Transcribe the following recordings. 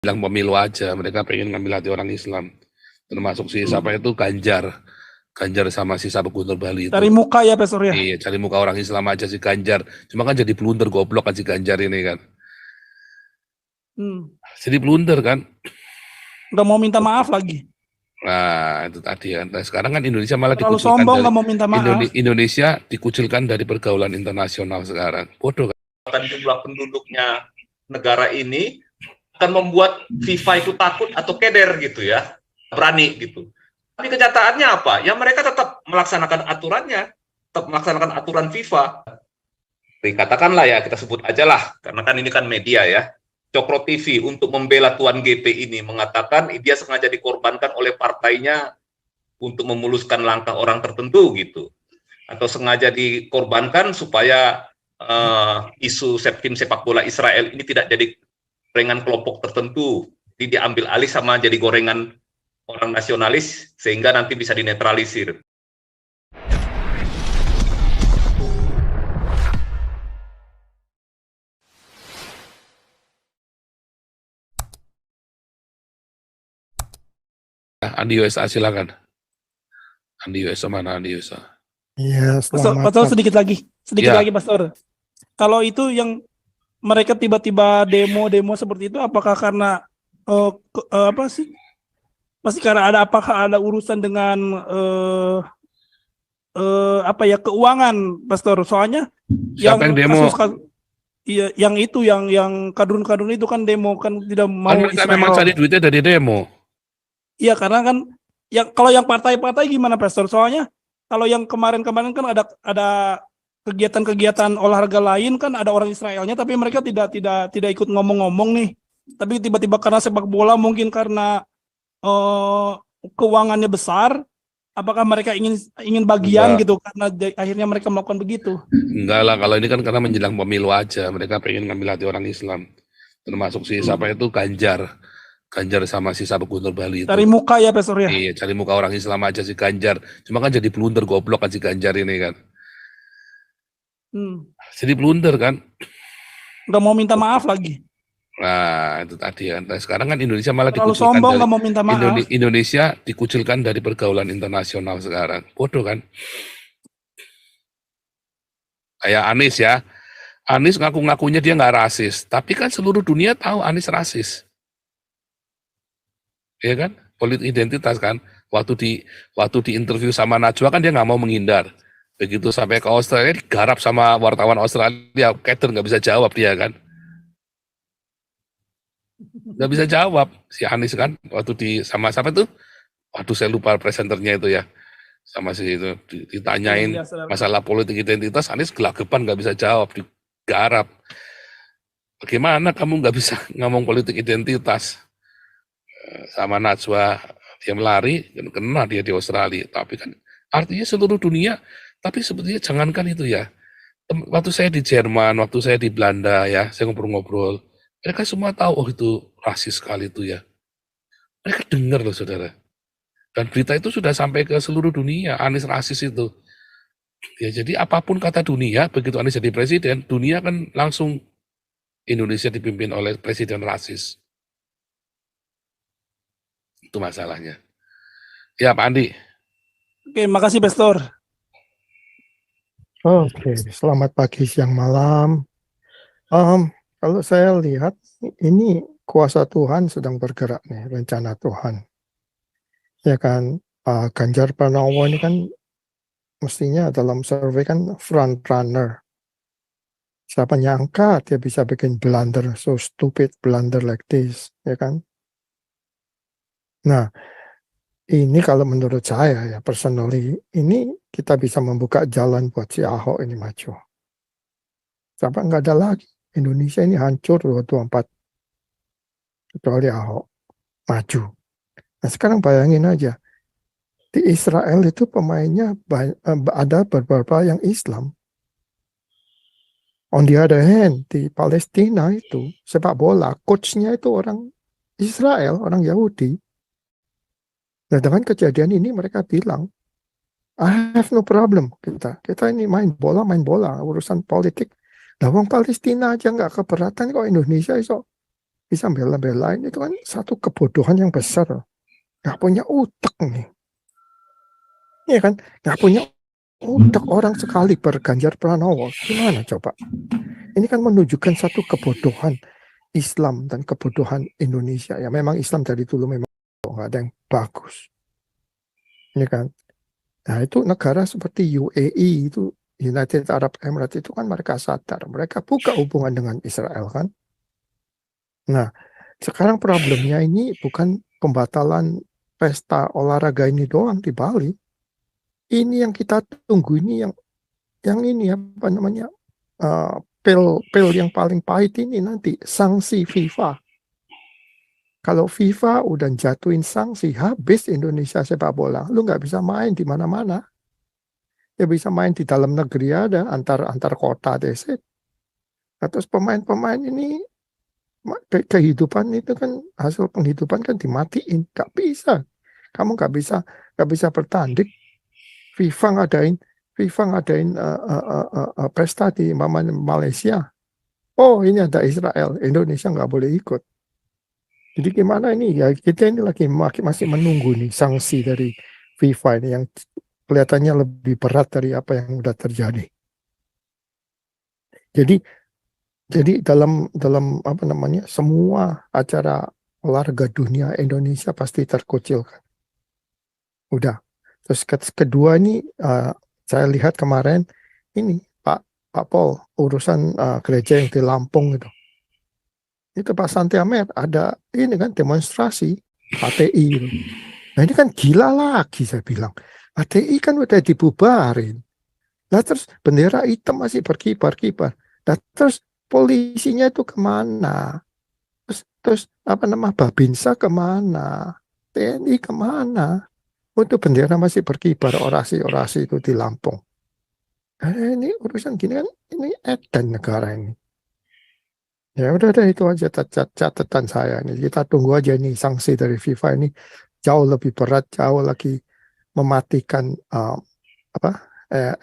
bilang pemilu aja, mereka pengen ngambil hati orang Islam. Termasuk si siapa itu Ganjar sama si Sabuk Guntur Bali itu. Cari muka ya Pastor ya? Iya, cari muka orang Islam aja si Ganjar. Cuma kan jadi blunder goblok kan si Ganjar ini kan. Jadi blunder kan. Nggak mau minta maaf lagi. Nah, itu tadi kan. Nah, sekarang kan Indonesia malah Terlalu dikucilkan sombong, dari nggak mau minta maaf. Indonesia dikucilkan dari pergaulan internasional sekarang. Bodoh kan. Jumlah penduduknya negara ini akan membuat FIFA itu takut atau keder gitu ya, berani gitu. Tapi kenyataannya apa? Ya mereka tetap melaksanakan aturannya, tetap melaksanakan aturan FIFA. Katakanlah ya, kita sebut aja lah, karena kan ini kan media ya. Cokro TV untuk membela Tuan GP ini mengatakan dia sengaja dikorbankan oleh partainya untuk memuluskan langkah orang tertentu gitu. Atau sengaja dikorbankan supaya isu tim sepak bola Israel ini tidak jadi gorengan kelompok tertentu, jadi diambil alih sama jadi gorengan orang nasionalis sehingga nanti bisa dinetralisir. Andi USA silakan. Andi USA mana Andi USA? Iya, Pastor sedikit lagi Pastor. Kalau itu yang mereka tiba-tiba demo seperti itu, apakah karena apa sih? Pasti karena apakah ada urusan dengan keuangan, Pastor? Soalnya siapa yang demo? Iya, yang kadrun itu kan demo kan tidak mau. Kan mereka memang cari duitnya dari demo. Iya, karena kan kalau yang partai-partai gimana, Pastor? Soalnya kalau yang kemarin kan ada kegiatan-kegiatan olahraga lain kan ada orang Israelnya, tapi mereka tidak ikut ngomong-ngomong nih. Tapi tiba-tiba karena sepak bola mungkin karena keuangannya besar, apakah mereka ingin bagian gitu karena akhirnya mereka melakukan begitu? Enggak lah, kalau ini kan karena menjelang pemilu aja, mereka pengen ngambil hati orang Islam. Termasuk si siapa itu Ganjar sama si Sabuk Guntur Bali itu. Cari muka ya Pastor ya? Iya, cari muka orang Islam aja si Ganjar. Cuma kan jadi blunder goblok kan si Ganjar ini kan. Jadi blunder kan. Nggak mau minta maaf lagi. Nah, itu tadi kan. Nah, sekarang kan Indonesia malah terlalu dikucilkan sombong, nggak mau minta maaf. Indonesia dikucilkan dari pergaulan internasional sekarang. Bodoh kan. Kayak Anies ya. Anies ngaku-ngakunya dia nggak rasis. Tapi kan seluruh dunia tahu Anies rasis. Ya kan, politik identitas kan. Waktu di interview sama Najwa kan dia nggak mau menghindar. Begitu sampai ke Australia digarap sama wartawan Australia, Kater nggak bisa jawab dia kan. Nggak bisa jawab si Anies kan. Waktu sama siapa tuh? Waduh saya lupa presenternya itu ya. Sama si itu ditanyain masalah politik identitas, Anies gelagapan nggak bisa jawab, digarap. Bagaimana kamu nggak bisa ngomong politik identitas? Sama Najwa dia melari, kena dia di Australia. Tapi kan artinya seluruh dunia, tapi sebetulnya jangankan itu ya. Waktu saya di Jerman, waktu saya di Belanda ya, saya ngobrol-ngobrol, mereka semua tahu, oh itu rasis sekali itu ya. Mereka dengar loh saudara. Dan berita itu sudah sampai ke seluruh dunia, Anies rasis itu. Ya jadi apapun kata dunia, begitu Anies jadi presiden, dunia kan langsung Indonesia dipimpin oleh presiden rasis. Itu masalahnya. Ya Pak Andi. Oke, makasih Pastor. Oke, selamat pagi, siang, malam. Kalau saya lihat ini kuasa Tuhan sedang bergerak nih, rencana Tuhan. Ya kan, Pak Ganjar Pranowo ini kan mestinya dalam survei kan front runner. Siapa nyangka dia bisa bikin blunder, so stupid blunder like this, ya kan? Nah, ini kalau menurut saya ya personally, ini kita bisa membuka jalan buat si Ahok ini maju. Sampai nggak ada lagi. Indonesia ini hancur 2024. Kecuali Ahok maju. Nah sekarang bayangin aja. Di Israel itu pemainnya ada beberapa yang Islam. On the other hand, di Palestina itu sepak bola, coachnya itu orang Israel, orang Yahudi. Nah dengan kejadian ini mereka bilang, I have no problem kita ini main bola, urusan politik. Nah, orang Palestina aja nggak keberatan kok Indonesia iso bisa bela-belain, itu kan satu kebodohan yang besar. Nggak punya utak nih. Iya kan? Nggak punya utak orang sekali Ganjar Pranowo. Gimana coba? Ini kan menunjukkan satu kebodohan Islam dan kebodohan Indonesia. Ya memang Islam dari dulu memang nggak ada yang bagus. Ini kan. Nah itu negara seperti UAE itu, United Arab Emirates itu kan mereka sadar. Mereka buka hubungan dengan Israel kan. Nah sekarang problemnya ini bukan pembatalan pesta olahraga ini doang di Bali. Ini yang kita tunggu, ini yang ini apa namanya, pil yang paling pahit ini nanti, sanksi FIFA. Kalau FIFA udah jatuhin sanksi, habis Indonesia sepak bola. Lu nggak bisa main di mana-mana. Ya bisa main di dalam negeri ada, antar kota desa. Terus pemain-pemain ini kehidupan itu kan, hasil penghidupan kan dimatiin. Nggak bisa. Kamu nggak bisa bertanding. FIFA ngadain pesta di Malaysia. Oh ini ada Israel, Indonesia nggak boleh ikut. Jadi gimana ini ya, kita ini lagi masih menunggu nih sanksi dari FIFA ini yang kelihatannya lebih berat dari apa yang sudah terjadi. Jadi dalam apa namanya, semua acara olahraga dunia Indonesia pasti terkucilkan. Udah. Terus kedua ini saya lihat kemarin ini Pak Pol urusan gereja yang di Lampung itu Pak Santi Ahmed ada ini kan demonstrasi HTI itu. Nah ini kan gila lagi saya bilang. HTI kan udah dibubarin. Nah terus bendera hitam masih berkibar-kibar. Nah terus polisinya itu kemana? Terus apa nama Babinsa kemana? TNI kemana? Untuk bendera masih berkibar, orasi-orasi itu di Lampung. Ini urusan gini kan, ini edan negara ini. Ya udah itu aja catatan saya nih. Kita tunggu aja nih sanksi dari FIFA ini jauh lebih berat, jauh lagi mematikan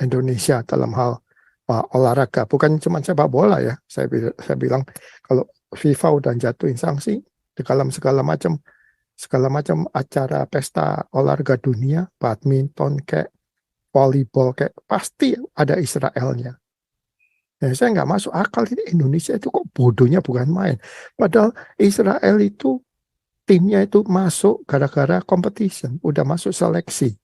Indonesia dalam hal olahraga. Bukan cuma sepak bola ya. Saya bilang kalau FIFA udah jatuhin sanksi di dalam segala macam acara pesta olahraga dunia, badminton kayak volleyball kayak pasti ada Israelnya. Ya, saya nggak masuk akal ini Indonesia itu kok bodohnya bukan main. Padahal Israel itu timnya itu masuk gara-gara competition, udah masuk seleksi.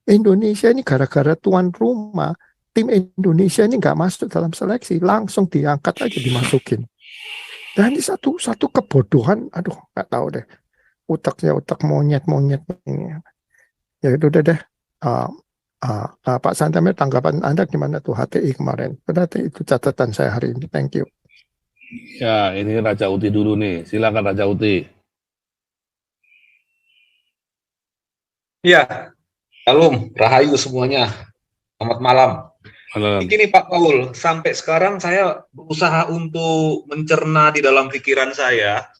Indonesia ini gara-gara tuan rumah, tim Indonesia ini nggak masuk dalam seleksi, langsung diangkat aja dimasukin. Dan ini satu kebodohan, aduh nggak tahu deh. Utak monyet ini. Ya itu udah deh. Pak Santamer, tanggapan Anda gimana tuh HTI kemarin? Berarti itu catatan saya hari ini. Thank you. Ya, ini Raja Uti dulu nih. Silakan Raja Uti. Ya, Shalom, Rahayu semuanya. Selamat malam. Begini Pak Paul, sampai sekarang saya berusaha untuk mencerna di dalam pikiran saya.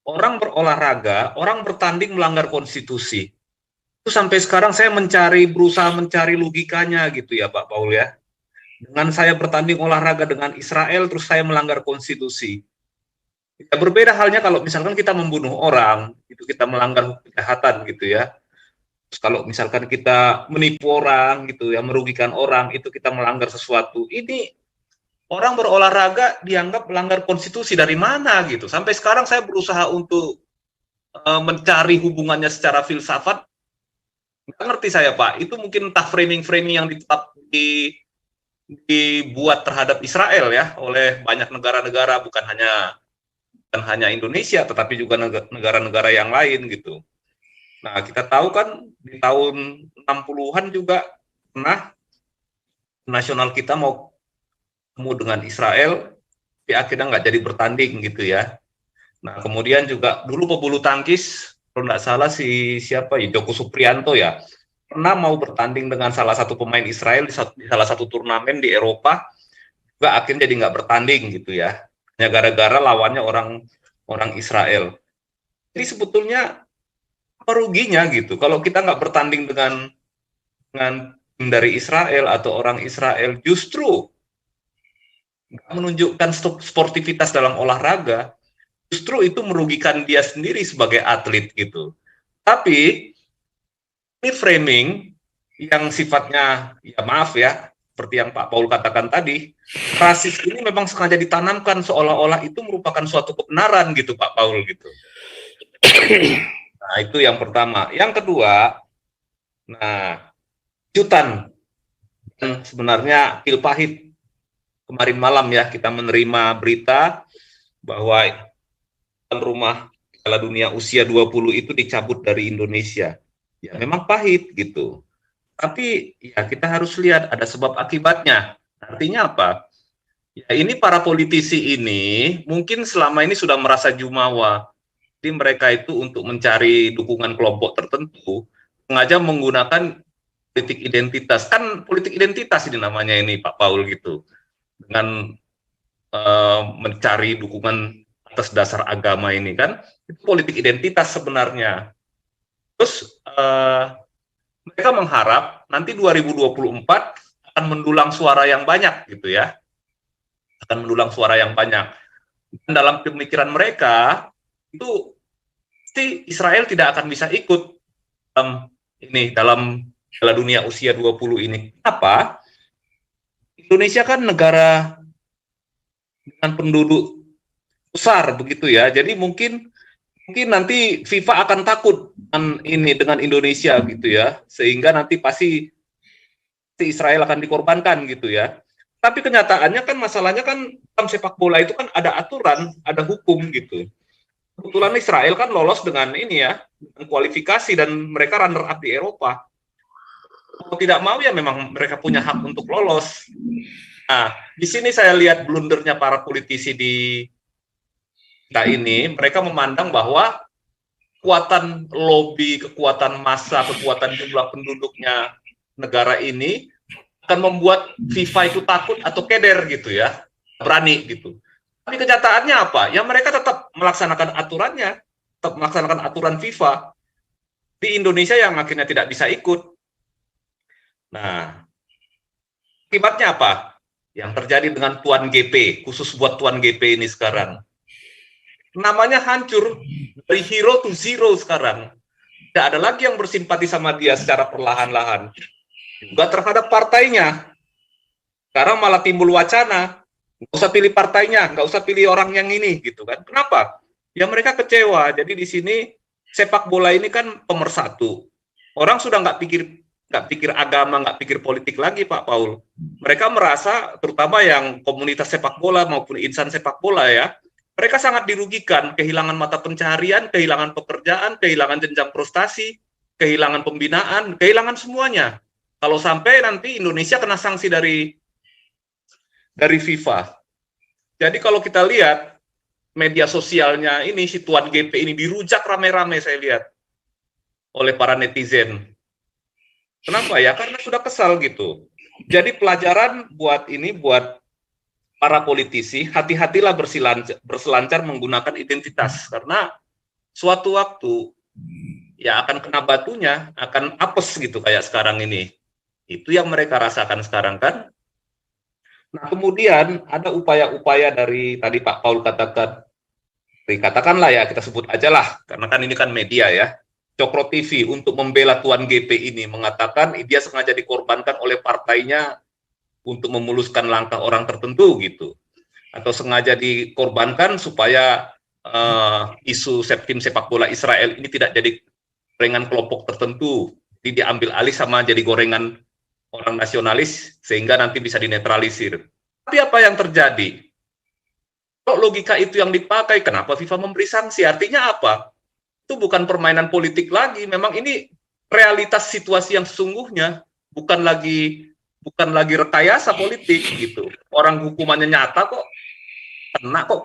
Orang berolahraga, orang bertanding melanggar konstitusi. Itu sampai sekarang saya berusaha mencari logikanya gitu ya Pak Paul ya. Dengan saya bertanding olahraga dengan Israel, terus saya melanggar konstitusi. Ya, berbeda halnya kalau misalkan kita membunuh orang, itu kita melanggar kejahatan gitu ya. Terus kalau misalkan kita menipu orang gitu ya, merugikan orang, itu kita melanggar sesuatu. Ini orang berolahraga dianggap melanggar konstitusi, dari mana gitu. Sampai sekarang saya berusaha untuk mencari hubungannya secara filsafat. Nggak ngerti saya Pak, itu mungkin entah framing-framing yang dibuat terhadap Israel ya oleh banyak negara-negara, bukan hanya Indonesia, tetapi juga negara-negara yang lain gitu. Nah kita tahu kan di tahun 60-an juga pernah nasional kita mau ketemu dengan Israel, tapi akhirnya nggak jadi bertanding gitu ya. Nah kemudian juga dulu pebulu tangkis, kalau nggak salah siapa ya, Joko Supriyanto ya, pernah mau bertanding dengan salah satu pemain Israel di salah satu turnamen di Eropa, juga akhirnya jadi nggak bertanding gitu ya. Hanya gara-gara lawannya orang Israel. Jadi sebetulnya apa ruginya gitu kalau kita nggak bertanding dengan tim dari Israel atau orang Israel, justru menunjukkan sportivitas dalam olahraga, justru itu merugikan dia sendiri sebagai atlet gitu. Tapi ini framing yang sifatnya, ya maaf ya, seperti yang Pak Paul katakan tadi, rasis ini memang sengaja ditanamkan seolah-olah itu merupakan suatu kebenaran gitu Pak Paul gitu. Nah itu yang pertama. Yang kedua, nah kejutan sebenarnya pil pahit. Kemarin malam ya kita menerima berita bahwa tuan rumah Piala Dunia usia 20 itu dicabut dari Indonesia. Ya memang pahit gitu. Tapi ya kita harus lihat ada sebab akibatnya. Artinya apa? Ya ini para politisi ini mungkin selama ini sudah merasa jumawa. Jadi mereka itu untuk mencari dukungan kelompok tertentu sengaja menggunakan politik identitas. Kan politik identitas ini namanya ini Pak Paul gitu. Dengan mencari dukungan atas dasar agama ini kan itu politik identitas sebenarnya. Terus mereka mengharap nanti 2024 akan mendulang suara yang banyak gitu ya, akan mendulang suara yang banyak. Dan dalam pemikiran mereka itu pasti Israel tidak akan bisa ikut dalam Piala Dunia usia 20 ini. Apa? Indonesia kan negara dengan penduduk besar begitu ya. Jadi mungkin nanti FIFA akan takut dengan Indonesia gitu ya. Sehingga nanti pasti Israel akan dikorbankan gitu ya. Tapi kenyataannya kan masalahnya kan dalam sepak bola itu kan ada aturan, ada hukum gitu. Kebetulan Israel kan lolos dengan ini ya, dengan kualifikasi dan mereka runner up di Eropa. Kalau tidak mau ya memang mereka punya hak untuk lolos. Nah, di sini saya lihat blundernya para politisi di kita ini, mereka memandang bahwa kekuatan lobby, kekuatan massa, kekuatan jumlah penduduknya negara ini akan membuat FIFA itu takut atau keder gitu ya, berani gitu. Tapi kenyataannya apa? Ya mereka tetap melaksanakan aturannya, tetap melaksanakan aturan FIFA di Indonesia yang akhirnya tidak bisa ikut. Nah, akibatnya apa? Yang terjadi dengan Tuan GP, khusus buat Tuan GP ini sekarang. Namanya hancur, dari hero to zero sekarang. Tidak ada lagi yang bersimpati sama dia secara perlahan-lahan. Juga terhadap partainya. Sekarang malah timbul wacana, nggak usah pilih partainya, nggak usah pilih orang yang ini, gitu kan. Kenapa? Ya mereka kecewa. Jadi di sini sepak bola ini kan pemersatu. Orang sudah nggak pikir agama, nggak pikir politik lagi, Pak Paul. Mereka merasa, terutama yang komunitas sepak bola maupun insan sepak bola ya, mereka sangat dirugikan, kehilangan mata pencaharian, kehilangan pekerjaan, kehilangan jenjang prestasi, kehilangan pembinaan, kehilangan semuanya. Kalau sampai nanti Indonesia kena sanksi dari FIFA. Jadi kalau kita lihat media sosialnya ini, si Tuan GP ini dirujak rame-rame saya lihat oleh para netizen. Kenapa ya? Karena sudah kesal gitu. Jadi pelajaran buat para politisi, hati-hatilah berselancar menggunakan identitas. Karena suatu waktu ya akan kena batunya, akan apes gitu kayak sekarang ini. Itu yang mereka rasakan sekarang kan. Nah kemudian ada upaya-upaya dari tadi Pak Paul katakanlah ya, kita sebut aja lah, karena kan ini kan media ya, Cokro TV untuk membela Tuan GP ini, mengatakan dia sengaja dikorbankan oleh partainya untuk memuluskan langkah orang tertentu gitu, atau sengaja dikorbankan supaya isu tim sepak bola Israel ini tidak jadi gorengan kelompok tertentu, jadi diambil alih sama jadi gorengan orang nasionalis sehingga nanti bisa dinetralisir. Tapi apa yang terjadi? Kalau logika itu yang dipakai, kenapa FIFA memberi sanksi? Artinya apa? Itu bukan permainan politik lagi. Memang ini realitas situasi yang sesungguhnya, bukan lagi rekayasa politik gitu. Orang hukumannya nyata kok.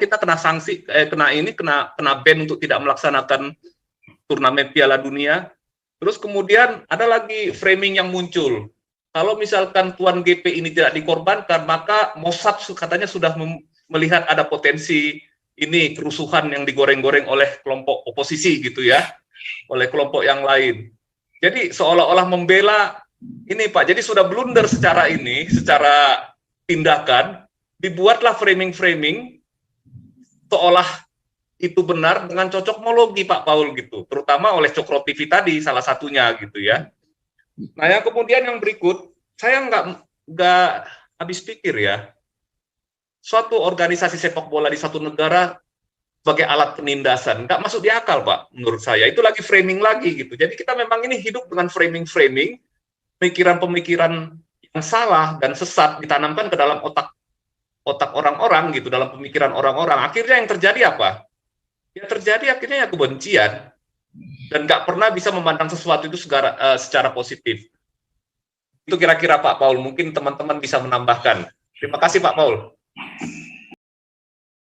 Kita kena sanksi, kena ban untuk tidak melaksanakan turnamen Piala Dunia. Terus kemudian ada lagi framing yang muncul. Kalau misalkan Tuan GP ini tidak dikorbankan, maka Mossad katanya sudah melihat ada potensi ini kerusuhan yang digoreng-goreng oleh kelompok oposisi gitu ya, oleh kelompok yang lain. Jadi seolah-olah membela ini Pak. Jadi sudah blunder secara tindakan, dibuatlah framing-framing seolah itu benar dengan cocokmologi Pak Paul gitu, terutama oleh Cokro TV tadi salah satunya gitu ya. Nah yang kemudian yang berikut, saya nggak habis pikir ya, suatu organisasi sepak bola di satu negara sebagai alat penindasan nggak masuk di akal Pak, menurut saya itu lagi framing lagi gitu. Jadi kita memang ini hidup dengan framing-framing, pemikiran-pemikiran yang salah dan sesat ditanamkan ke dalam otak orang-orang gitu, dalam pemikiran orang-orang. Akhirnya yang terjadi apa? Ya terjadi akhirnya ya kebencian dan nggak pernah bisa memandang sesuatu itu secara positif. Itu kira-kira Pak Paul, mungkin teman-teman bisa menambahkan. Terima kasih Pak Paul.